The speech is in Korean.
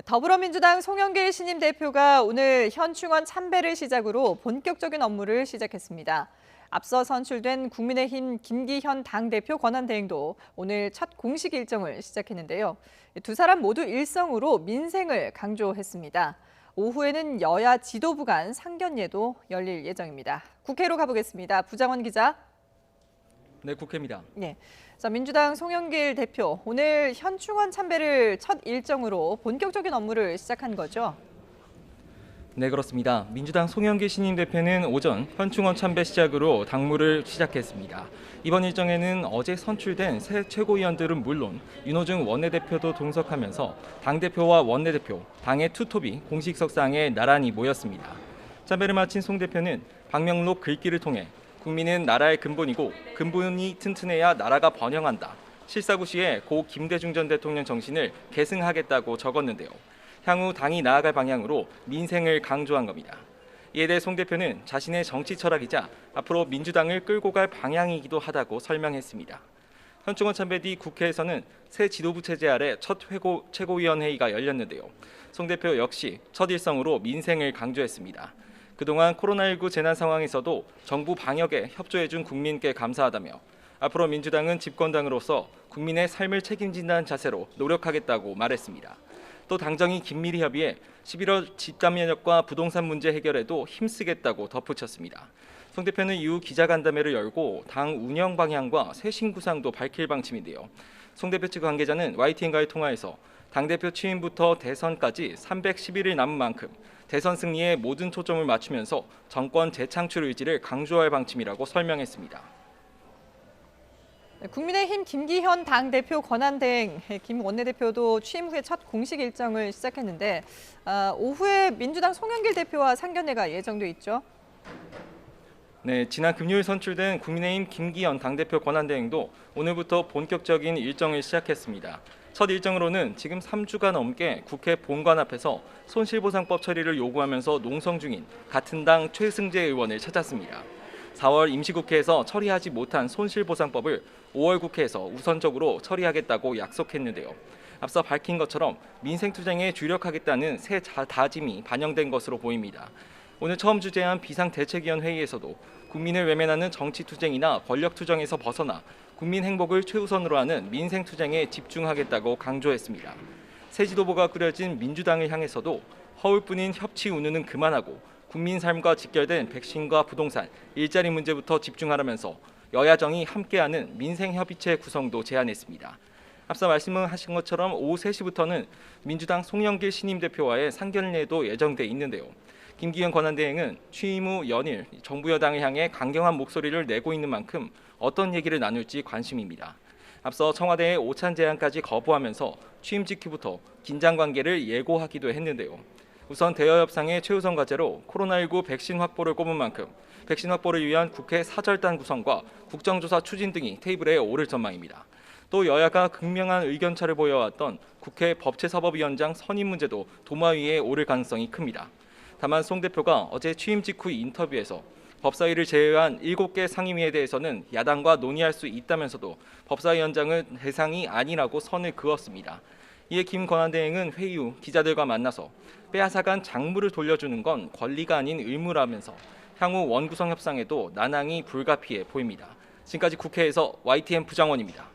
더불어민주당 송영길 신임 대표가 오늘 현충원 참배를 시작으로 본격적인 업무를 시작했습니다. 앞서 선출된 국민의힘 김기현 당대표 권한대행도 오늘 첫 공식 일정을 시작했는데요. 두 사람 모두 일성으로 민생을 강조했습니다. 오후에는 여야 지도부 간 상견례도 열릴 예정입니다. 국회로 가보겠습니다. 부장원 기자. 네, 국회입니다. 네. 자, 민주당 송영길 대표, 오늘 현충원 참배를 첫 일정으로 본격적인 업무를 시작한 거죠? 네, 그렇습니다. 민주당 송영길 신임 대표는 오전 현충원 참배 시작으로 당무를 시작했습니다. 이번 일정에는 어제 선출된 새 최고위원들은 물론 윤호중 원내대표도 동석하면서 당대표와 원내대표, 당의 투톱이 공식석상에 나란히 모였습니다. 참배를 마친 송 대표는 방명록 글귀를 통해 국민은 나라의 근본이고 근본이 튼튼해야 나라가 번영한다. 실사구시에 고 김대중 전 대통령 정신을 계승하겠다고 적었는데요. 향후 당이 나아갈 방향으로 민생을 강조한 겁니다. 이에 대해 송 대표는 자신의 정치 철학이자 앞으로 민주당을 끌고 갈 방향이기도 하다고 설명했습니다. 현충원 참배 뒤 국회에서는 새 지도부 체제 아래 첫 최고위원 회의가 열렸는데요. 송 대표 역시 첫 일성으로 민생을 강조했습니다. 그동안 코로나19 재난 상황에서도 정부 방역에 협조해준 국민께 감사하다며 앞으로 민주당은 집권당으로서 국민의 삶을 책임진다는 자세로 노력하겠다고 말했습니다. 또 당정이 긴밀히 협의해 11월 집단 면역과 부동산 문제 해결에도 힘쓰겠다고 덧붙였습니다. 송 대표는 이후 기자간담회를 열고 당 운영 방향과 새 신구상도 밝힐 방침인데요. 송 대표 측 관계자는 YTN과의 통화에서 당대표 취임부터 대선까지 311일 남은 만큼 대선 승리에 모든 초점을 맞추면서 정권 재창출 의지를 강조할 방침이라고 설명했습니다. 국민의힘 김기현 당대표 권한대행, 김 원내대표도 취임 후에 첫 공식 일정을 시작했는데 오후에 민주당 송영길 대표와 상견례가 예정돼 있죠. 네, 지난 금요일 선출된 국민의힘 김기현 당대표 권한대행도 오늘부터 본격적인 일정을 시작했습니다. 첫 일정으로는 지금 3주가 넘게 국회 본관 앞에서 손실보상법 처리를 요구하면서 농성 중인 같은 당 최승재 의원을 찾았습니다. 4월 임시국회에서 처리하지 못한 손실보상법을 5월 국회에서 우선적으로 처리하겠다고 약속했는데요. 앞서 밝힌 것처럼 민생투쟁에 주력하겠다는 새 다짐이 반영된 것으로 보입니다. 오늘 처음 주재한 비상대책위원 회의에서도 국민을 외면하는 정치투쟁이나 권력투쟁에서 벗어나 국민 행복을 최우선으로 하는 민생투쟁에 집중하겠다고 강조했습니다. 새 지도부가 꾸려진 민주당을 향해서도 허울뿐인 협치 운운은 그만하고 국민 삶과 직결된 백신과 부동산, 일자리 문제부터 집중하라면서 여야정이 함께하는 민생협의체 구성도 제안했습니다. 앞서 말씀하신 것처럼 오후 3시부터는 민주당 송영길 신임 대표와의 상견례도 예정돼 있는데요. 김기현 권한대행은 취임 후 연일 정부 여당을 향해 강경한 목소리를 내고 있는 만큼 어떤 얘기를 나눌지 관심입니다. 앞서 청와대의 오찬 제안까지 거부하면서 취임 직후부터 긴장 관계를 예고하기도 했는데요. 우선 대여 협상의 최우선 과제로 코로나19 백신 확보를 꼽은 만큼 백신 확보를 위한 국회 사절단 구성과 국정조사 추진 등이 테이블에 오를 전망입니다. 또 여야가 극명한 의견차를 보여왔던 국회 법제사법위원장 선임 문제도 도마 위에 오를 가능성이 큽니다. 다만 송 대표가 어제 취임 직후 인터뷰에서 법사위를 제외한 7개 상임위에 대해서는 야당과 논의할 수 있다면서도 법사위원장은 대상이 아니라고 선을 그었습니다. 이에 김 권한대행은 회의 후 기자들과 만나서 빼앗아간 작물을 돌려주는 건 권리가 아닌 의무라면서 향후 원구성 협상에도 난항이 불가피해 보입니다. 지금까지 국회에서 YTN 부장원입니다.